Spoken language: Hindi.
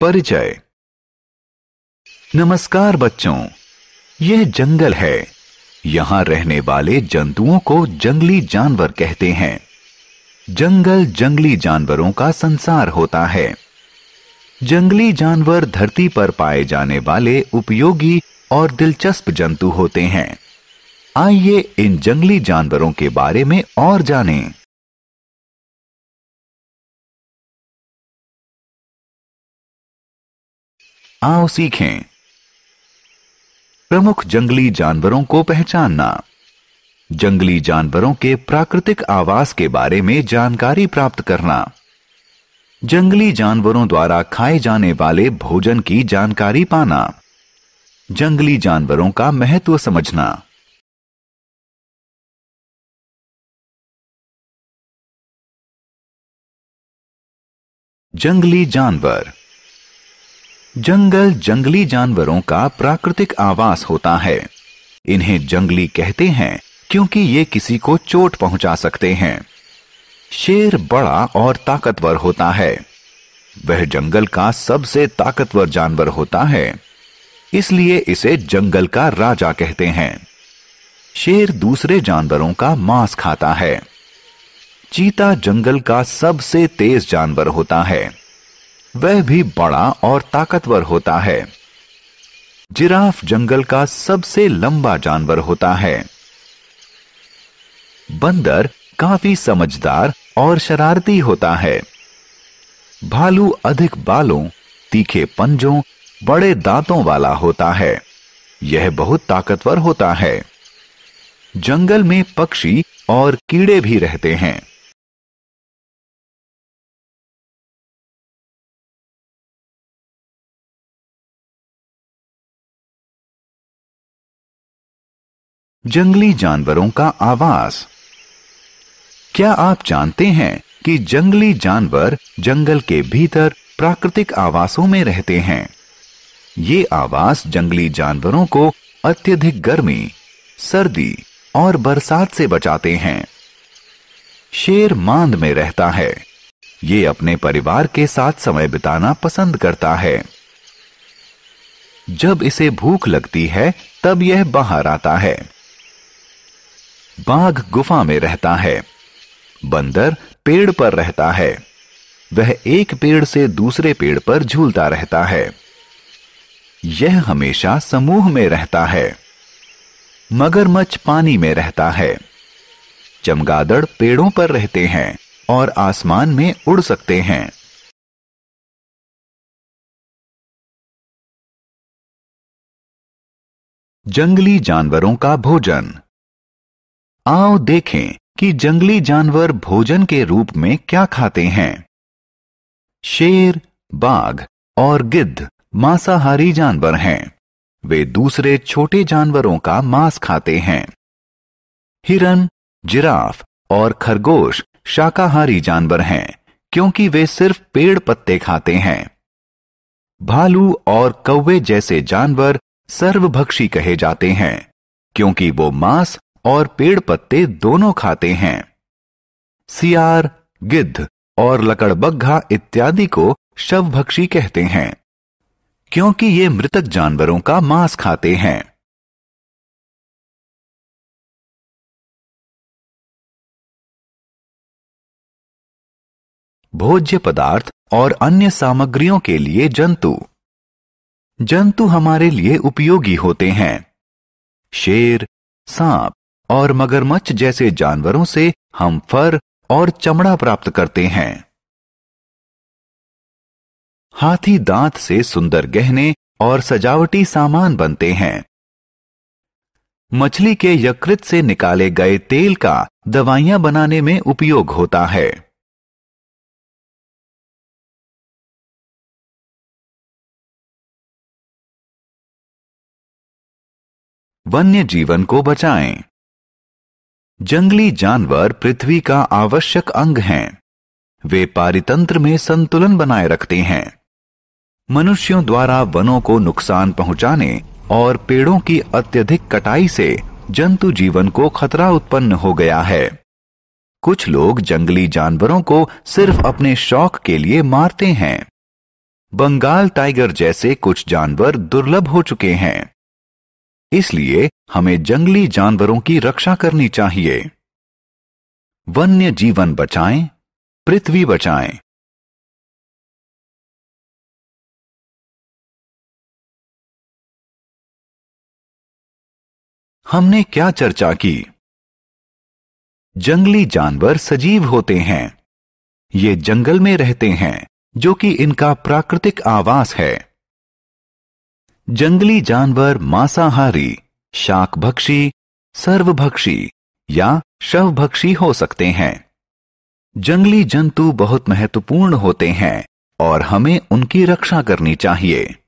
परिचय। नमस्कार बच्चों, यह जंगल है। यहाँ रहने वाले जंतुओं को जंगली जानवर कहते हैं। जंगल जंगली जानवरों का संसार होता है। जंगली जानवर धरती पर पाए जाने वाले उपयोगी और दिलचस्प जंतु होते हैं। आइए इन जंगली जानवरों के बारे में और जानें। आओ सीखें। प्रमुख जंगली जानवरों को पहचानना। जंगली जानवरों के प्राकृतिक आवास के बारे में जानकारी प्राप्त करना। जंगली जानवरों द्वारा खाए जाने वाले भोजन की जानकारी पाना। जंगली जानवरों का महत्व समझना। जंगली जानवर। जंगल जंगली जानवरों का प्राकृतिक आवास होता है। इन्हें जंगली कहते हैं क्योंकि ये किसी को चोट पहुंचा सकते हैं। शेर बड़ा और ताकतवर होता है। वह जंगल का सबसे ताकतवर जानवर होता है, इसलिए इसे जंगल का राजा कहते हैं। शेर दूसरे जानवरों का मांस खाता है। चीता जंगल का सबसे तेज जानवर होता है। वह भी बड़ा और ताकतवर होता है। जिराफ जंगल का सबसे लंबा जानवर होता है। बंदर काफी समझदार और शरारती होता है। भालू अधिक बालों, तीखे पंजों, बड़े दांतों वाला होता है। यह बहुत ताकतवर होता है। जंगल में पक्षी और कीड़े भी रहते हैं। जंगली जानवरों का आवास। क्या आप जानते हैं कि जंगली जानवर जंगल के भीतर प्राकृतिक आवासों में रहते हैं? ये आवास जंगली जानवरों को अत्यधिक गर्मी, सर्दी और बरसात से बचाते हैं। शेर मांद में रहता है। ये अपने परिवार के साथ समय बिताना पसंद करता है। जब इसे भूख लगती है तब यह बाहर आता है। बाघ गुफा में रहता है। बंदर पेड़ पर रहता है। वह एक पेड़ से दूसरे पेड़ पर झूलता रहता है। यह हमेशा समूह में रहता है। मगरमच्छ पानी में रहता है। चमगादड़ पेड़ों पर रहते हैं और आसमान में उड़ सकते हैं। जंगली जानवरों का भोजन। आओ देखें कि जंगली जानवर भोजन के रूप में क्या खाते हैं। शेर, बाघ और गिद्ध मांसाहारी जानवर हैं। वे दूसरे छोटे जानवरों का मांस खाते हैं। हिरन, जिराफ और खरगोश शाकाहारी जानवर हैं क्योंकि वे सिर्फ पेड़ पत्ते खाते हैं। भालू और कौवे जैसे जानवर सर्वभक्षी कहे जाते हैं क्योंकि वो मांस और पेड़ पत्ते दोनों खाते हैं। सियार, गिद्ध और लकड़बग्घा इत्यादि को शवभक्षी कहते हैं क्योंकि ये मृतक जानवरों का मांस खाते हैं। भोज्य पदार्थ और अन्य सामग्रियों के लिए जंतु। जंतु हमारे लिए उपयोगी होते हैं। शेर, सांप और मगरमच्छ जैसे जानवरों से हम फर और चमड़ा प्राप्त करते हैं। हाथी दांत से सुंदर गहने और सजावटी सामान बनते हैं। मछली के यकृत से निकाले गए तेल का दवाइयां बनाने में उपयोग होता है। वन्य जीवन को बचाएं। जंगली जानवर पृथ्वी का आवश्यक अंग हैं। वे पारितंत्र में संतुलन बनाए रखते हैं। मनुष्यों द्वारा वनों को नुकसान पहुंचाने और पेड़ों की अत्यधिक कटाई से जंतु जीवन को खतरा उत्पन्न हो गया है। कुछ लोग जंगली जानवरों को सिर्फ अपने शौक के लिए मारते हैं। बंगाल टाइगर जैसे कुछ जानवर दुर्लभ हो चुके हैं। इसलिए हमें जंगली जानवरों की रक्षा करनी चाहिए। वन्य जीवन बचाएं, पृथ्वी बचाएं। हमने क्या चर्चा की? जंगली जानवर सजीव होते हैं। ये जंगल में रहते हैं, जो कि इनका प्राकृतिक आवास है। जंगली जानवर मांसाहारी, शाकभक्षी, सर्वभक्षी या शवभक्षी हो सकते हैं। जंगली जंतु बहुत महत्वपूर्ण होते हैं और हमें उनकी रक्षा करनी चाहिए।